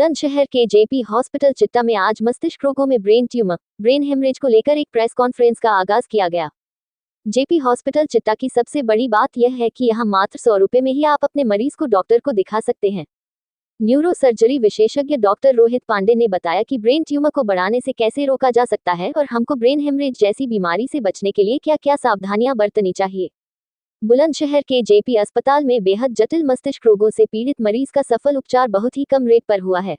बुलंदशहर के JP hospital चिट्टा में आज मस्तिष्क रोगों में ब्रेन ट्यूमर, ब्रेन हेमरेज को लेकर एक प्रेस कॉन्फ्रेंस का आगाज किया गया। जेपी हॉस्पिटल चिट्टा की सबसे बड़ी बात यह है कि यहाँ मात्र 100 रुपए में ही आप अपने मरीज को डॉक्टर को दिखा सकते हैं। न्यूरो सर्जरी विशेषज्ञ डॉक्टर रोहित पांडे ने बताया कि ब्रेन ट्यूमर को बढ़ाने से कैसे रोका जा सकता है और हमको ब्रेन हेमरेज जैसी बीमारी से बचने के लिए क्या क्या सावधानियां बरतनी चाहिए। बुलंदशहर के जेपी अस्पताल में बेहद जटिल मस्तिष्क रोगों से पीड़ित मरीज का सफल उपचार बहुत ही कम रेट पर हुआ है।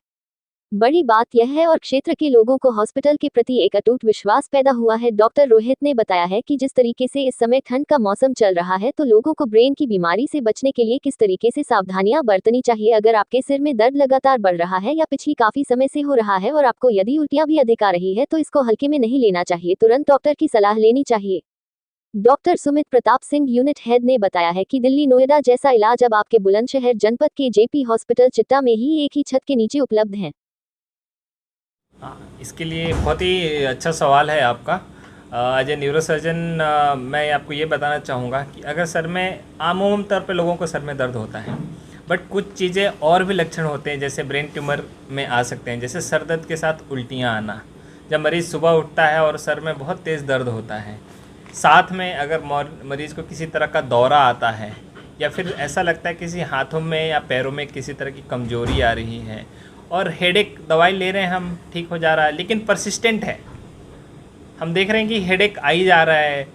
बड़ी बात यह है और क्षेत्र के लोगों को हॉस्पिटल के प्रति एक अटूट विश्वास पैदा हुआ है। डॉक्टर रोहित ने बताया है कि जिस तरीके से इस समय ठंड का मौसम चल रहा है तो लोगों को ब्रेन की बीमारी से बचने के लिए किस तरीके से सावधानियां बरतनी चाहिए। अगर आपके सिर में दर्द लगातार बढ़ रहा है या पिछली काफी समय से हो रहा है और आपको यदि उल्टियां भी अधिक आ रही है तो इसको हल्के में नहीं लेना चाहिए, तुरंत डॉक्टर की सलाह लेनी चाहिए। Doctor Sumit Pratap Singh unit head ने बताया है कि दिल्ली नोएडा जैसा इलाज अब आपके बुलंदशहर जनपद के जेपी हॉस्पिटल चिट्टा में ही एक ही छत के नीचे उपलब्ध है। इसके लिए बहुत ही अच्छा सवाल है आपका। एज ए न्यूरोसर्जन मैं आपको ये बताना चाहूँगा कि अगर सर में आम तौर पे लोगों को सर में दर्द होता है, बट कुछ चीज़ें और भी लक्षण होते हैं जैसे ब्रेन ट्यूमर में आ सकते हैं, जैसे सर दर्द के साथ उल्टियाँ आना, जब मरीज़ सुबह उठता है और सर में बहुत तेज़ दर्द होता है, साथ में अगर मरीज़ को किसी तरह का दौरा आता है या फिर ऐसा लगता है किसी हाथों में या पैरों में किसी तरह की कमजोरी आ रही है और हेडेक दवाई ले रहे हैं हम, ठीक हो जा रहा है लेकिन परसिस्टेंट है, हम देख रहे हैं कि हेडेक आ ही जा रहा है।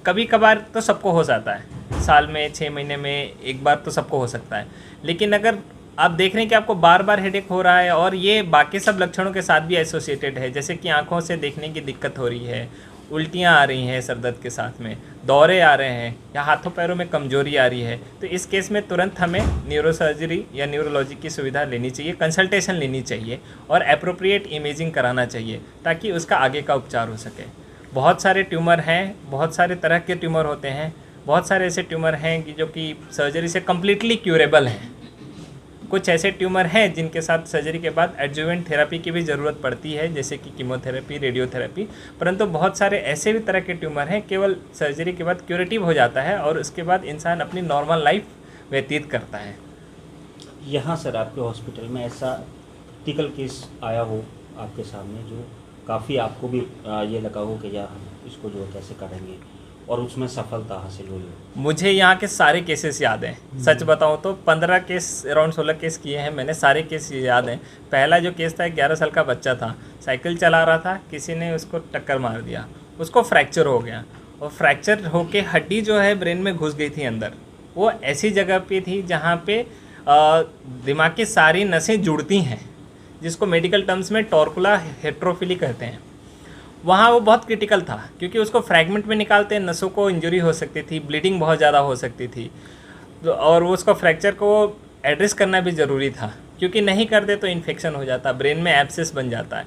कभी कभार तो सबको हो जाता है, साल में 6 महीने में एक बार तो सबको हो सकता है, लेकिन अगर आप देख रहे हैं कि आपको बार बार हेडेक हो रहा है और ये बाकी सब लक्षणों के साथ भी एसोसिएटेड है, जैसे कि आंखों से देखने की दिक्कत हो रही है, उल्टियाँ आ रही हैं सर दर्द के साथ में, दौरे आ रहे हैं या हाथों पैरों में कमजोरी आ रही है, तो इस केस में तुरंत हमें न्यूरोसर्जरी या न्यूरोलॉजी की सुविधा लेनी चाहिए, कंसल्टेशन लेनी चाहिए और एप्रोप्रिएट इमेजिंग कराना चाहिए ताकि उसका आगे का उपचार हो सके। बहुत सारे ट्यूमर हैं, बहुत सारे तरह के ट्यूमर होते हैं, बहुत सारे ऐसे ट्यूमर हैं कि जो कि सर्जरी से कम्प्लीटली क्यूरेबल हैं। कुछ ऐसे ट्यूमर हैं जिनके साथ सर्जरी के बाद एडजुवेंट थेरेपी की भी ज़रूरत पड़ती है, जैसे कि कीमोथेरेपी, रेडियोथेरेपी, परंतु बहुत सारे ऐसे भी तरह के ट्यूमर हैं केवल सर्जरी के बाद क्यूरेटिव हो जाता है और उसके बाद इंसान अपनी नॉर्मल लाइफ व्यतीत करता है। यहाँ सर आपके हॉस्पिटल में ऐसा क्रिटिकल केस आया हो आपके सामने जो काफ़ी आपको भी ये लगा हो कि यार हम इसको जो है कैसे करेंगे और उसमें सफलता हासिल हुई हो? मुझे यहाँ के सारे केसेस याद हैं, सच बताऊँ तो 15 केस, अराउंड 16 केस किए हैं मैंने, सारे केस याद हैं। पहला जो केस था, 11 साल का बच्चा था, साइकिल चला रहा था, किसी ने उसको टक्कर मार दिया, उसको फ्रैक्चर हो गया और फ्रैक्चर होके हड्डी जो है ब्रेन में घुस गई थी अंदर। वो ऐसी जगह पे थी जहाँ पे दिमाग की सारी नसें जुड़ती हैं, जिसको मेडिकल टर्म्स में टॉर्कुला हेट्रोफिली कहते हैं। वहाँ वो बहुत क्रिटिकल था क्योंकि उसको फ्रैगमेंट में निकालते नसों को इंजरी हो सकती थी, ब्लीडिंग बहुत ज़्यादा हो सकती थी, और वो उसको फ्रैक्चर को एड्रेस करना भी ज़रूरी था क्योंकि नहीं करते तो इन्फेक्शन हो जाता, ब्रेन में एब्सेस बन जाता है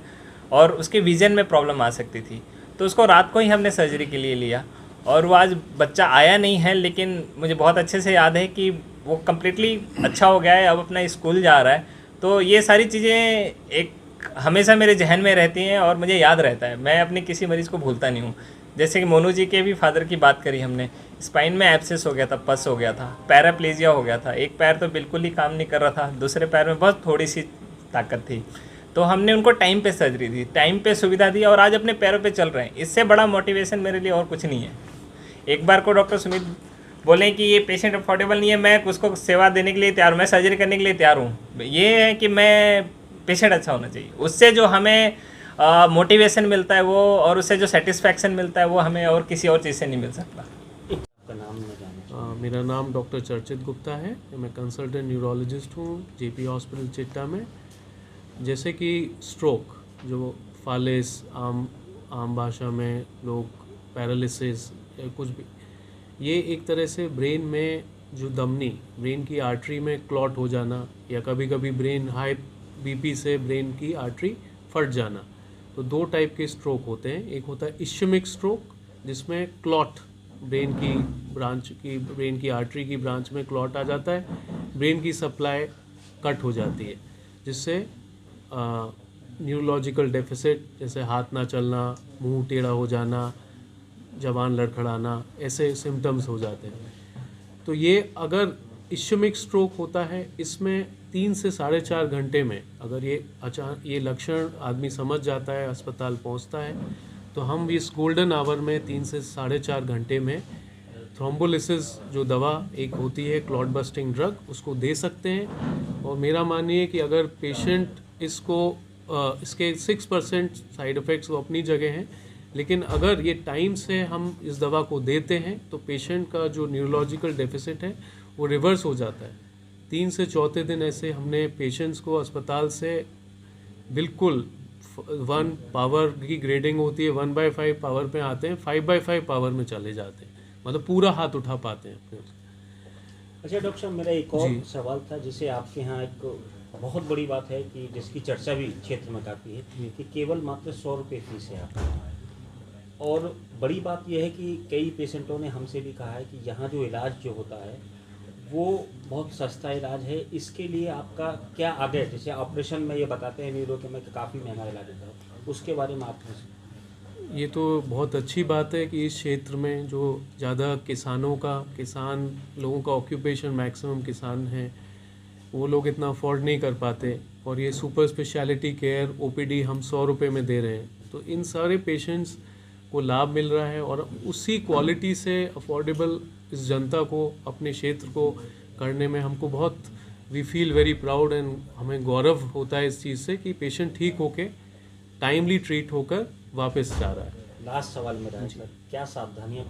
और उसके विजन में प्रॉब्लम आ सकती थी। तो उसको रात को ही हमने सर्जरी के लिए लिया और वो आज बच्चा आया नहीं है, लेकिन मुझे बहुत अच्छे से याद है कि वो कम्प्लीटली अच्छा हो गया है, अब अपना स्कूल जा रहा है। तो ये सारी चीज़ें एक हमेशा मेरे जहन में रहती हैं और मुझे याद रहता है, मैं अपने किसी मरीज़ को भूलता नहीं हूँ। जैसे कि मोनू जी के भी फादर की बात करी हमने, स्पाइन में एब्सेस हो गया था, पस हो गया था, पैराप्लेजिया हो गया था, एक पैर तो बिल्कुल ही काम नहीं कर रहा था, दूसरे पैर में बहुत थोड़ी सी ताकत थी, तो हमने उनको टाइम पे सर्जरी दी, टाइम पे सुविधा दी और आज अपने पैरों पे चल रहे हैं। इससे बड़ा मोटिवेशन मेरे लिए और कुछ नहीं है। एक बार को डॉक्टर सुमित बोले कि ये पेशेंट अफोर्डेबल नहीं है, मैं उसको सेवा देने के लिए तैयार हूँ, मैं सर्जरी करने के लिए तैयार हूँ। ये है कि मैं पेशेंट अच्छा होना चाहिए, उससे जो हमें मोटिवेशन मिलता है वो और उससे जो सेटिस्फैक्शन मिलता है वो हमें और किसी और चीज़ से नहीं मिल सकता। आपका नाम मैं जानना मेरा नाम डॉक्टर चर्चित गुप्ता है, मैं कंसल्टेंट न्यूरोलॉजिस्ट हूँ जेपी हॉस्पिटल चिट्टा में। जैसे कि स्ट्रोक, जो फालिस आम भाषा में लोग पैरालिसिस या कुछ भी, ये एक तरह से ब्रेन में जो धमनी, ब्रेन की आर्टरी में क्लॉट हो जाना या कभी कभी ब्रेन हाई बीपी से ब्रेन की आर्टरी फट जाना। तो 2 टाइप के स्ट्रोक होते हैं, एक होता है इश्यमिक स्ट्रोक जिसमें क्लॉट ब्रेन की आर्टरी की ब्रांच में क्लॉट आ जाता है, ब्रेन की सप्लाई कट हो जाती है, जिससे न्यूरोलॉजिकल डेफिसिट जैसे हाथ ना चलना, मुंह टेढ़ा हो जाना, जबान लड़खड़ाना, ऐसे सिम्टम्स हो जाते हैं। तो ये अगर इश्यमिक स्ट्रोक होता है, इसमें 3 से 4.5 घंटे में अगर ये लक्षण आदमी समझ जाता है, अस्पताल पहुंचता है, तो हम इस गोल्डन आवर में 3 से 4.5 घंटे में थ्रोम्बोलिसिस जो दवा एक होती है क्लॉट बस्टिंग ड्रग, उसको दे सकते हैं। और मेरा मानिए कि अगर पेशेंट इसके 6% साइड इफ़ेक्ट्स तो अपनी जगह हैं, लेकिन अगर ये टाइम से हम इस दवा को देते हैं तो पेशेंट का जो न्यूरोलॉजिकल डेफिसिट है वो रिवर्स हो जाता है। 3 से 4 दिन ऐसे हमने पेशेंट्स को अस्पताल से बिल्कुल 1 पावर की ग्रेडिंग होती है, 1/5 पावर पे आते हैं, 5/5 पावर में चले जाते हैं, मतलब पूरा हाथ उठा पाते हैं अपने। अच्छा डॉक्टर साहब, मेरा एक और जी। सवाल था, जिसे आपके यहाँ एक बहुत बड़ी बात है कि जिसकी चर्चा भी क्षेत्र में काफ़ी है कि केवल मात्र 100 रुपये फीस है आपके यहाँ। और बड़ी बात यह है कि कई पेशेंटों ने हमसे भी कहा है कि यहाँ जो इलाज जो होता है वो बहुत सस्ता इलाज है। इसके लिए आपका क्या आगे, जैसे ऑपरेशन में ये बताते हैं न्यूरो के में काफ़ी महंगा इलाज होता है, उसके बारे में आप ये तो बहुत अच्छी बात है कि इस क्षेत्र में जो ज़्यादा किसान लोगों का ऑक्यूपेशन मैक्सिमम किसान हैं, वो लोग इतना अफोर्ड नहीं कर पाते, और ये सुपर स्पेशलिटी केयर ओपीडी हम 100 रुपये में दे रहे हैं, तो इन सारे पेशेंट्स को लाभ मिल रहा है। और उसी क्वालिटी से अफोर्डेबल इस जनता को, अपने क्षेत्र को करने में हमको बहुत we feel very proud and हमें गौरव होता है इस चीज़ से कि पेशेंट ठीक होके टाइमली ट्रीट होकर वापस जा रहा है। लास्ट सवाल मेरा है सर, क्या सावधानियाँ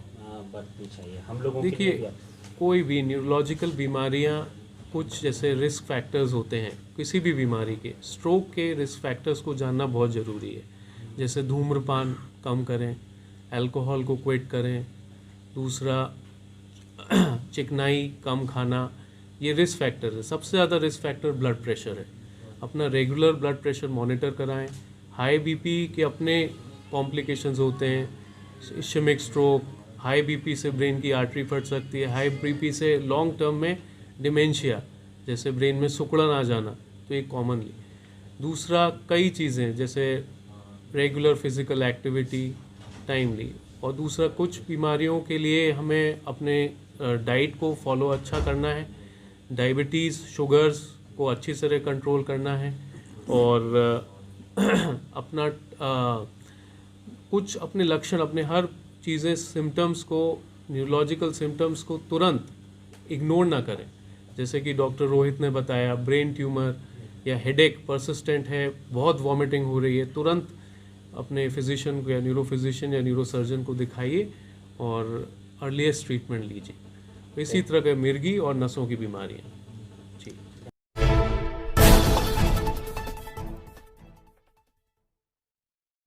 बरतनी चाहिए हम लोगों के लिए देखिए, भी? कोई भी न्यूरोलॉजिकल बीमारियां, कुछ जैसे रिस्क फैक्टर्स होते हैं किसी भी बीमारी के, स्ट्रोक के रिस्क फैक्टर्स को जानना बहुत ज़रूरी है। जैसे धूम्रपान कम करें, अल्कोहल को क्विट करें, दूसरा चिकनाई कम खाना, ये रिस्क फैक्टर है। सबसे ज़्यादा रिस्क फैक्टर ब्लड प्रेशर है। अपना रेगुलर ब्लड प्रेशर मॉनिटर कराएं। हाई बीपी के अपने कॉम्प्लिकेशंस होते हैं, इश्केमिक स्ट्रोक, हाई बीपी से ब्रेन की आर्टरी फट सकती है, हाई बीपी से लॉन्ग टर्म में डिमेंशिया जैसे ब्रेन में सिकुड़न आ जाना, तो ये कॉमनली। दूसरा कई चीज़ें जैसे रेगुलर फिज़िकल एक्टिविटी टाइमली, और दूसरा कुछ बीमारियों के लिए हमें अपने डाइट को फॉलो अच्छा करना है, डायबिटीज़ शुगर्स को अच्छी तरह कंट्रोल करना है, और अपना कुछ अपने लक्षण, अपने हर चीज़ें सिम्टम्स को, न्यूरोलॉजिकल सिम्टम्स को तुरंत इग्नोर ना करें। जैसे कि डॉक्टर रोहित ने बताया, ब्रेन ट्यूमर या हेडेक परसिस्टेंट है, बहुत वॉमिटिंग हो रही है, तुरंत अपने फिजिशियन को या न्यूरो फिजिशियन या न्यूरो सर्जन को दिखाइए और अर्लीस्ट ट्रीटमेंट लीजिए। इसी तरह के मिर्गी और नसों की बीमारियाँ। जी।